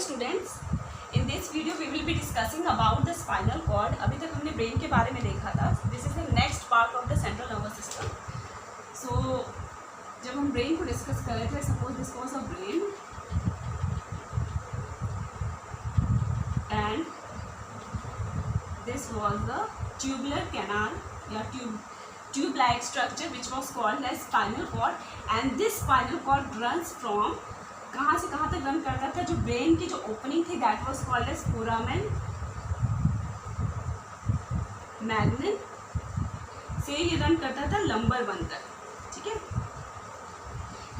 students, in this video we will be discussing about the spinal cord. अभी तक हमने brain के बारे में देखा था. This is the next part of the central nervous system. So जब हम ब्रेन को डिस्कस कर रहे थे, suppose this was a brain and this was the tubular canal या tube-like structure which was called as spinal cord, and this spinal cord runs from कहाँ से कहाँ तक रन करता था. जो ब्रेन की जो ओपनिंग थी that was called as foramen magnum से ये रन करता था लंबर 1 तक. ठीक है,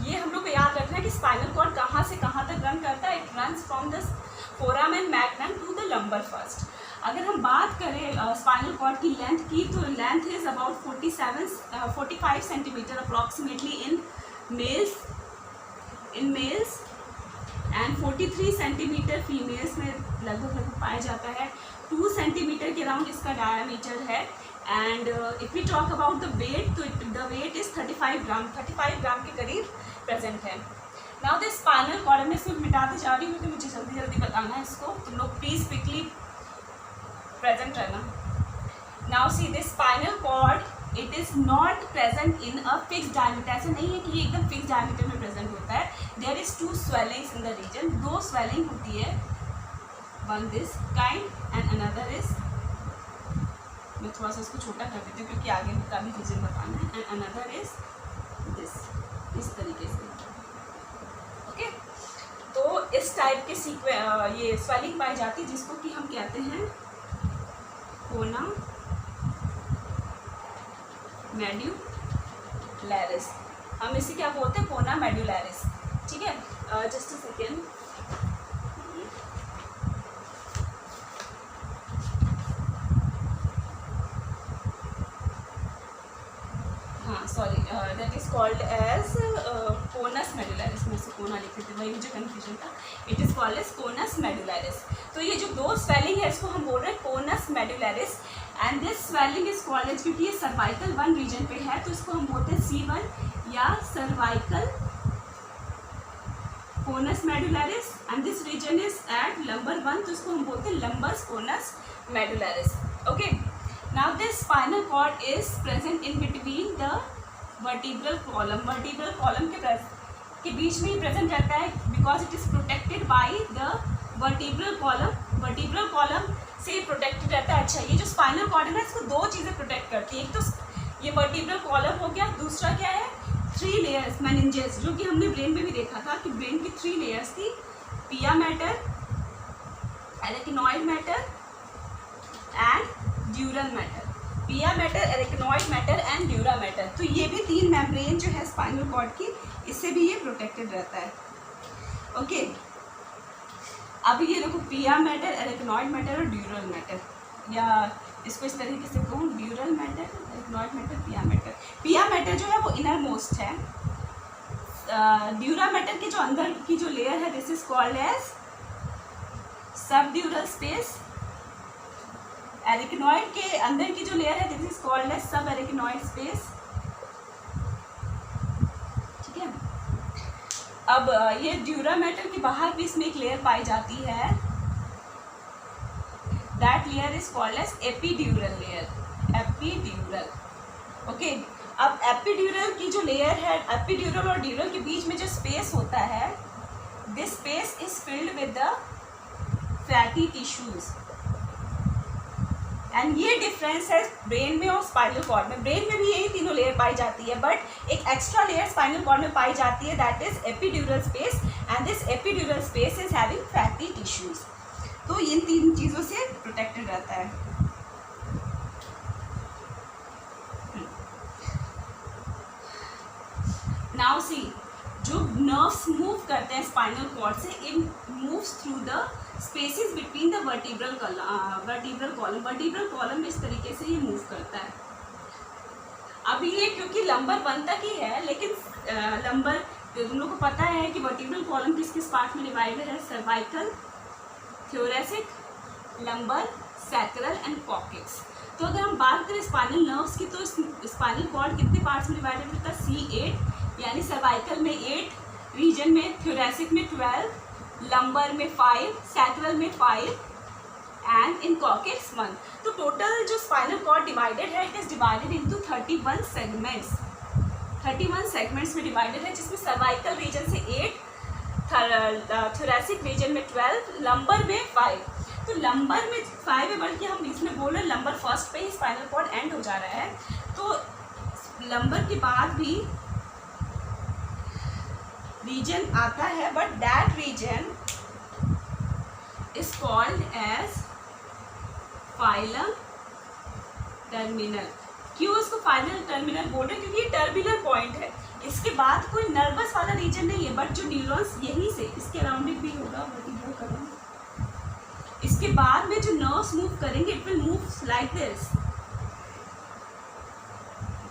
ये हम लोग को याद रखना है कि स्पाइनल कॉर्ड कहाँ से कहाँ तक रन करता है. It runs from the foramen magnum to the lumbar first. अगर हम बात करें स्पाइनल कॉर्ड की लेंथ की, तो length is about 45 centimetre approximately in males and 43 centimetre females में लगभग पाया जाता है. 2 सेंटीमीटर के अराउंड इसका डायमीटर है. And if we talk about the weight, तो द वेट इज 35 ग्राम के करीब प्रेजेंट है. नाउ दिस स्पाइनल कॉर्ड मैं सिर्फ मिटाते जा रही हूँ क्योंकि मुझे जल्दी जल्दी बताना है इसको. तुम लोग प्लीज क्विकली प्रेजेंट रहना. Now see this spinal cord, it is not present in a fix diameter. ऐसा नहीं है कि ये एकदम फिक्स डायमीटर में प्रेजेंट होता है. There is 2 swellings in the region. 2 swelling होती है, one this kind and another is, मैं थोड़ा सा इसको छोटा कर देती हूँ क्योंकि आगे का भी रीजन बताना है. एंड अनदर इज दिस, इस तरीके से. ओके, तो इस टाइप के ये स्वेलिंग पाई जाती है जिसको कि हम कहते हैं कोना मेड्यूलैरिस. हम इसे क्या बोलते हैं, कोना मेड्यूलैरिस. ठीक है, जस्ट अ सेकेंड. हाँ sorry, that is called as conus medullaris. मैं इसे कोना लिख रही थी, वही मुझे कन्फ्यूजन था. It is called as conus medullaris. तो ये जो 2 स्वेलिंग है इसको हम बोल रहे हैं conus medullaris. And this swelling is called as, क्योंकि ये सर्वाइकल 1 रीजन पे है तो इसको हम बोलते हैं C1 या cervical conus medullaris. And this region is at lumbar 1, तो इसको हम बोलते हैं lumbars conus medullaris. Okay, now this spinal cord is present in between the vertebral column. Vertebral column के बीच में ही प्रेजेंट रहता है because it is protected by the vertebral column. Vertebral column से प्रोटेक्टेड रहता है. अच्छा, ये जो स्पाइनल कॉर्ड है ना, इसको 2 चीज़ें प्रोटेक्ट करती है. एक तो ये वर्टिब्रल कॉलम हो गया, दूसरा क्या है, 3 लेयर्स मेनिंजेस, जो कि हमने ब्रेन में भी देखा था कि ब्रेन की 3 लेयर्स थी, pia mater, arachnoid mater and dural mater. Pia mater, arachnoid mater and dura mater. तो ये भी 3 मेम्ब्रेन जो है स्पाइनल कॉर्ड की, इससे भी ये प्रोटेक्टेड रहता है. ओके, अभी ये देखो, पिया मैटर, एरेकिनॉइड मैटर और ड्यूरल मैटर, या इसको इस तरीके से कहूँ, ड्यूरल matter, arachnoid matter, pia matter. Pia matter जो है वो इनर मोस्ट है. ड्यूरा मैटर के जो अंदर की जो लेयर है, दिस इज कॉल्ड एज सब ड्यूरल स्पेस. एरेकिनॉइड के अंदर की जो लेयर है, दिस इज कॉल्ड एज सब एरेकिनॉइड स्पेस. ठीक है, अब ये ड्यूरा मैटर के बाहर भी इसमें एक लेयर पाई जाती है. That layer is called as epidural layer. Epidural. Okay, अब एपीड्यूरल की जो लेयर है, एपीड्यूरल और ड्यूरल के बीच में जो स्पेस होता है, this space is filled with the fatty tissues. And ये डिफरेंस है ब्रेन में और स्पाइनल कॉर्ड में. ब्रेन में भी यही तीनों लेयर पाई जाती है, बट एक एक्स्ट्रा लेयर स्पाइनल कॉर्ड में पाई जाती है, that is epidural space. And this epidural space is having fatty tissues. तो इन 3 चीज़ों से प्रोटेक्टेड रहता है. नाउ सी, जो नर्व्स मूव करते हैं स्पाइनल कॉर्ड से, it moves through the spaces between the vertebral column. Vertebral column इस तरीके से ये मूव करता है. अभी ये क्योंकि लंबर 1 तक ही है, लेकिन लंबर, तुम लोग को पता है कि वर्टिब्रल कॉलम किस किस पार्ट में डिवाइडेड है, cervical, thoracic, lumbar, sacral and coccyx. तो अगर हम बात करें स्पाइनल नर्व्स की, तो स्पाइनल कॉर्ड कितने पार्ट्स में डिवाइडेड होता है, C8, यानी सर्वाइकल में 8, रीजन में थोरैसिक में 12, लंबर में 5, सैक्रल में 5 एंड इन कॉर्टेक्स 1। तो टोटल जो स्पाइनल कॉर्ड डिवाइडेड है, it is divided into 31 segments. 31 segments में डिवाइडेड है, जिसमें सर्वाइकल रीजन से 8, थोरैसिक रीजन में 12, लंबर में 5। तो लंबर में 5 है, बल्कि हम इसमें बोल रहे हैं लंबर फर्स्ट पे ही स्पाइनल कॉर्ड एंड हो जा रहा है। तो लंबर के बाद भी रीजन आता है, but that region is called as filum terminale. क्यों इसको फाइनल टर्मिनल बोल रहे हैं? क्योंकि ये टर्मिनल पॉइंट है, इसके बाद कोई नर्वस वाला रीजन नहीं है, बट जो न्यूरॉन्स यहीं से इसके अराउंड भी होगा, इसके बाद में जो नर्व्स मूव करेंगे, it will move like this,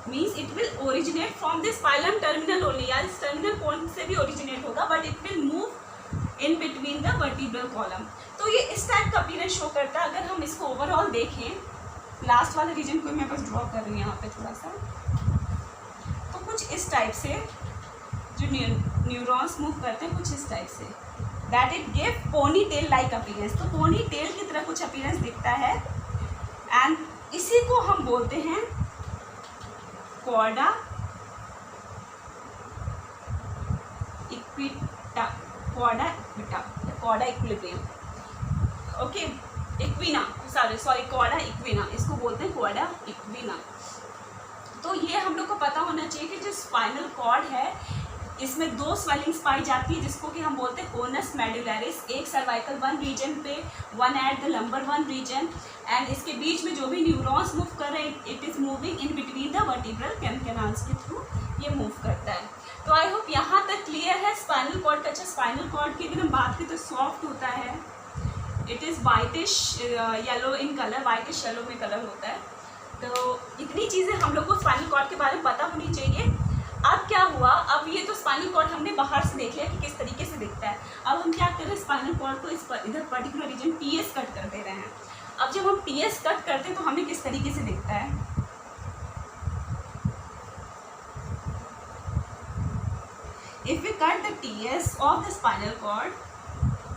means it will originate from this phylum terminal only, या इस टर्मिनल पॉइंट से भी ओरिजिनेट होगा, but it will move in between the vertebral column. तो ये इस टाइप का अपीयरेंस शो करता है। अगर हम इसको ओवरऑल देखें, लास्ट वाले रीजन को मैं बस ड्रॉ कर रही हूँ यहाँ पे थोड़ा सा, तो कुछ इस टाइप से जो न्यूरॉन्स मूव करते हैं, कुछ इस टाइप से, that it give pony tail like appearance. तो पोनी टेल की तरह कुछ अपीयरेंस दिखता है, एंड इसी को हम बोलते हैं chorda इक्विटा, chorda इक्विटा, chorda equilibrium, okay, equina, sorry chorda equina, इसको बोलते हैं कॉर्डा इक्विना। तो ये हम लोग को पता होना चाहिए कि जो स्पाइनल कॉर्ड है, इसमें 2 स्वेलिंग्स पाई जाती है, जिसको कि हम बोलते हैं कोनस मेडुलरिस, एक सर्वाइकल 1 रीजन पे, 1 at the lumbar 1 region, and इसके बीच में जो भी न्यूरॉन्स मूव कर रहे हैं, it is moving in between the vertebral canals के थ्रू ये मूव करता है। तो आई होप यहाँ तक क्लियर है स्पाइनल कॉर्ड का। अच्छा, स्पाइनल कॉर्ड की अगर हम बात करें तो सॉफ्ट होता है, it is whitish yellow in colour, whitish yellow में कलर होता है। तो इतनी चीज़ें हम लोग को स्पाइनल कॉर्ड के बारे में पता होनी चाहिए। अब क्या हुआ, अब ये तो स्पाइनल कॉर्ड हमने बाहर से देख लिया कि किस तरीके से दिखता है। अब हम क्या कर रहे हैं, स्पाइनल कॉर्ड को इधर पर्टिकुलर रीजन टीएस कट कर दे रहे हैं। अब जब हम टीएस कट करते हैं तो हमें किस तरीके से दिखता है, if we cut the TS of the spinal cord,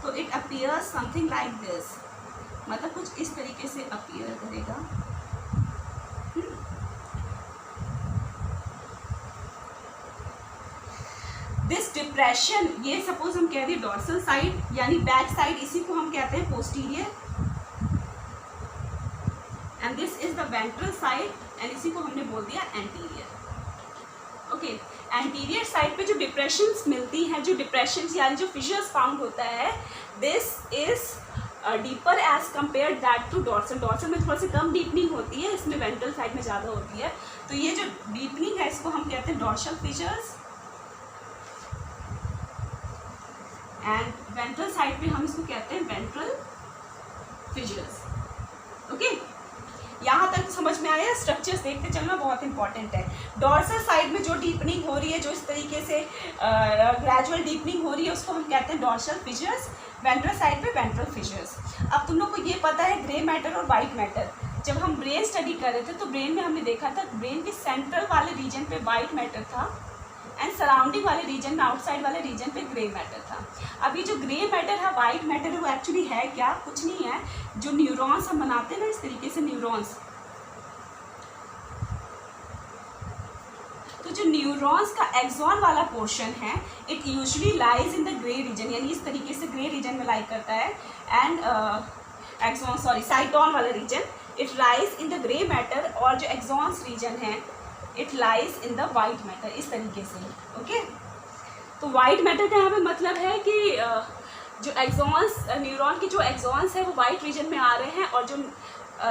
तो it appears something like this, मतलब कुछ इस तरीके से अपीयर करेगा। दिस डिप्रेशन, ये सपोज हम कह दें डॉर्सल साइड यानी बैक साइड, इसी को हम कहते हैं posterior, and this is the ventral side, and इसी को हमने बोल दिया एंटीरियर। ओके, एंटीरियर साइड पे जो डिप्रेशंस मिलती हैं, जो डिप्रेशंस यानी जो फिशर्स फाउंड होता है, this is deeper as compare that to dorsal. Dorsal में थोड़ा सी कम डीपनिंग होती है, इसमें वेंट्रल साइड में ज़्यादा होती है। तो ये जो डीपनिंग है, इसको हम कहते हैं dorsal fissures, and ventral side पे हम इसको कहते हैं वेंट्रल फिशर्स। ओके, यहाँ तक तो समझ में आया। स्ट्रक्चर्स देखते चलना बहुत इंपॉर्टेंट है। डॉर्सल साइड में जो डीपनिंग हो रही है, जो इस तरीके से ग्रेजुअल डीपनिंग हो रही है, उसको हम कहते हैं डॉर्सल फिशर्स। वेंट्रल साइड पे वेंट्रल फिशर्स। अब तुम लोग को ये पता है ग्रे मैटर और वाइट मैटर, जब हम ब्रेन स्टडी कर रहे थे तो ब्रेन में हमने देखा था ब्रेन के सेंट्रल वाले रीजन पे वाइट मैटर था, एंड सराउंडिंग वाले रीजन में, आउटसाइड वाले रीजन पे ग्रे मैटर था। अभी जो ग्रे मैटर है, वाइट मैटर है, वो एक्चुअली है क्या, कुछ नहीं है। जो न्यूरॉन्स हम बनाते हैं ना इस तरीके से न्यूरॉन्स, तो जो न्यूरॉन्स का एक्सॉन वाला पोर्शन है, it usually lies in the grey region, यानी इस तरीके से ग्रे रीजन में लाई करता है, एंड एक्सॉन सॉरी साइटॉन वाला region it lies in the grey matter, और जो एक्सॉन्स रीजन है it lies in the white matter, इस तरीके से। ओके, तो वाइट मैटर का यहाँ पे मतलब है कि जो एक्सॉन्स, न्यूरॉन की जो एक्सॉन्स है वो वाइट रीजन में आ रहे हैं, और जो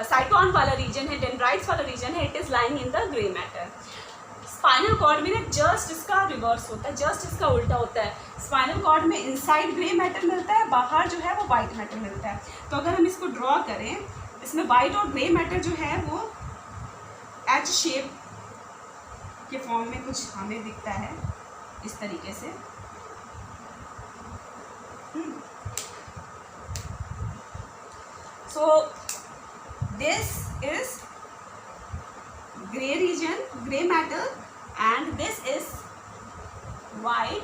साइटॉन वाला रीजन है, डेंड्राइट्स वाला रीजन है, it is lying in the grey matter. Spinal cord में ना जस्ट इसका रिवर्स होता है, जस्ट इसका उल्टा होता है। स्पाइनल कॉर्ड में इनसाइड ग्रे मैटर मिलता है, बाहर जो है वो वाइट मैटर मिलता है। तो अगर हम इसको ड्रॉ करें, इसमें वाइट और ग्रे मैटर जो है वो एच शेप के फॉर्म में कुछ हमें दिखता है इस तरीके से। So this is grey region, grey matter, and this is white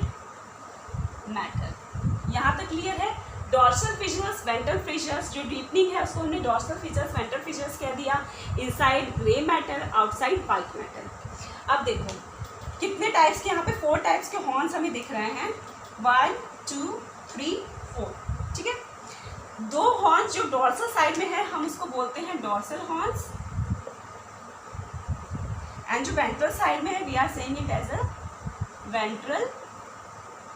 matter. यहाँ यहाँ तक क्लियर है? डॉर्सल फिशर्स, वेंट्रल फिशर्स, जो डीपनिंग है उसको हमने डॉर्सल फिशर्स, वेंट्रल फिशर्स कह दिया। Inside grey matter, outside white matter. अब देखो कितने टाइप्स के, यहाँ पे 4 टाइप्स के हॉर्न्स हमें दिख रहे हैं, 1 2 3 4, ठीक है। 2 हॉर्न्स जो डॉर्सल साइड में है हम उसको बोलते हैं डॉर्सल हॉर्न्स, एंड जो वेंट्रल साइड में है we are saying it as a ventral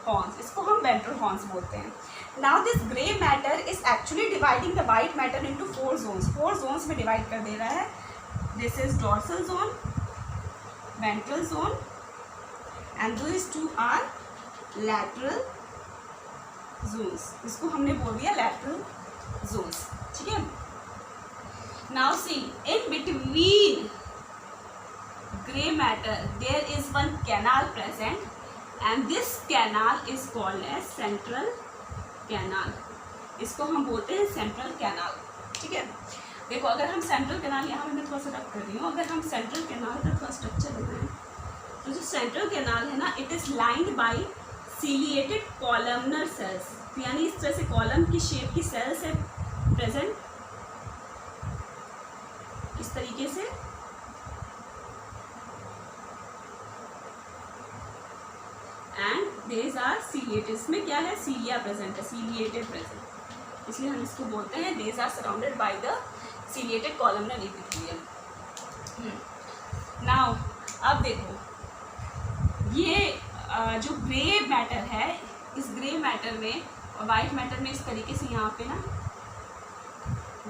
horns, इसको हम वेंट्रल हॉर्न्स बोलते हैं। Now this grey matter is actually dividing the white matter into 4 zones, 4 zones में डिवाइड कर दे रहा है। This is dorsal zone, ventral zone, and this 2 are lateral zones, इसको हमने बोल दिया लैटरल जोन्स, ठीक है। Now see in between gray matter there is one canal present and this canal is called as central canal, इसको हम बोलते हैं सेंट्रल कैनाल, ठीक है। देखो अगर हम सेंट्रल कैनाल, यहाँ मैं थोड़ा सा रख कर रही हूँ, अगर हम सेंट्रल कैनाल का थोड़ा स्ट्रक्चर बनाएं तो जो सेंट्रल कैनाल है ना, it is lined by ciliated columnar sales, यानी इस तरह से कॉलम की शेप की सेल्स है प्रेजेंट, इस तरीके से, एंड देज आर सीलिएटेड, इसमें क्या है, सीलिया प्रेजेंट है, सीलिएटेड प्रेजेंट, इसलिए हम इसको बोलते हैं these are surrounded by the ciliated columnar epithelium. Now अब देखो ये जो ग्रे मैटर है, इस ग्रे मैटर में और वाइट मैटर में इस तरीके से यहाँ पे ना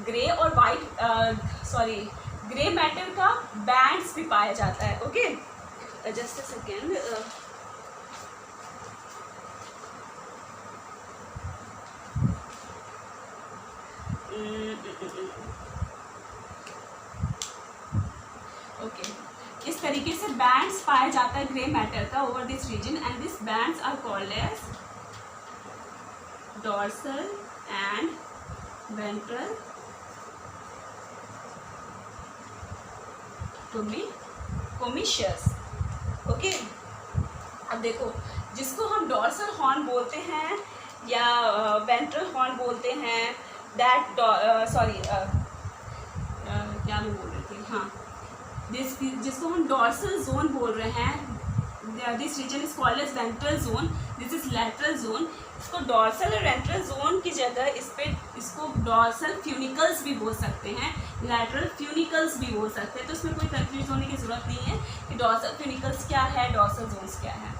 ग्रे और वाइट ग्रे मैटर का बैंड्स भी पाया जाता है, okay. Just a second, okay, इस तरीके से बैंड्स पाया जाता है ग्रे मैटर का over this region, and this bands are called as dorsal and ventral commissures, okay. अब देखो जिसको हम डॉर्सल हॉर्न बोलते हैं या वेंट्रल हॉर्न बोलते हैं, दैट क्या मैं बोल रही थी, हाँ, जिसको हम डॉर्सल जोन बोल रहे हैं, this region is called as ventral zone, this is lateral zone. इसको डॉर्सल और वेंट्रल जोन की जगह इसको डॉर्सल फ्यूनिकल्स भी बोल सकते हैं, लैटरल फ्यूनिकल्स भी बोल सकते हैं, तो इसमें कोई कंफ्यूज होने की ज़रूरत नहीं है कि डॉर्सल फ्यूनिकल्स क्या है, डॉर्सल जोन्स क्या है।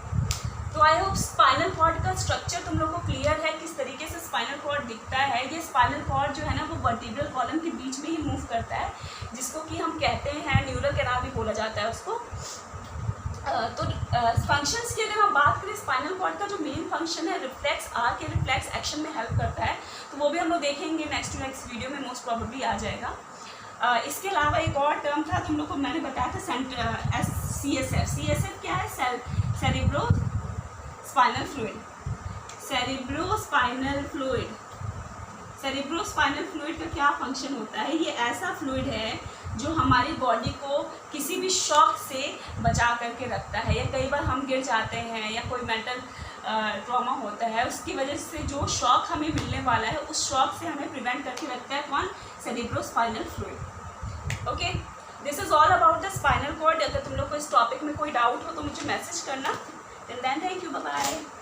तो आई होप स्पाइनल कॉर्ड का स्ट्रक्चर तुम लोग को क्लियर है, किस तरीके से स्पाइनल कॉर्ड दिखता है। ये स्पाइनल कॉर्ड जो है ना वो वर्टिब्रल कॉलम के बीच में ही मूव करता है, जिसको कि हम कहते हैं न्यूरल कैनाल भी बोला जाता है उसको। तो फंक्शंस की अगर हम बात करें, स्पाइनल कॉर्ड का जो मेन फंक्शन है रिफ्लेक्स आर्क या रिफ्लेक्स एक्शन में हेल्प करता है, तो वो भी हम लोग देखेंगे नेक्स्ट वीडियो में, मोस्ट प्रॉबेबली आ जाएगा। इसके अलावा एक और टर्म था तुम लोग को मैंने बताया था, CSF क्या है, cerebro spinal fluid, cerebrospinal fluid. Cerebrospinal fluid का क्या फंक्शन होता है, ये ऐसा फ्लूइड है जो हमारी बॉडी को किसी भी शॉक से बचा करके रखता है, या कई बार हम गिर जाते हैं या कोई मेंटल ट्रॉमा होता है, उसकी वजह से जो शॉक हमें मिलने वाला है उस शॉक से हमें प्रिवेंट करके रखता है कौन, cerebrospinal fluid, okay. This is all about the spinal cord. अगर तुम लोग को इस टॉपिक में कोई डाउट हो तो मुझे मैसेज करना। Till then thank you, bye bye.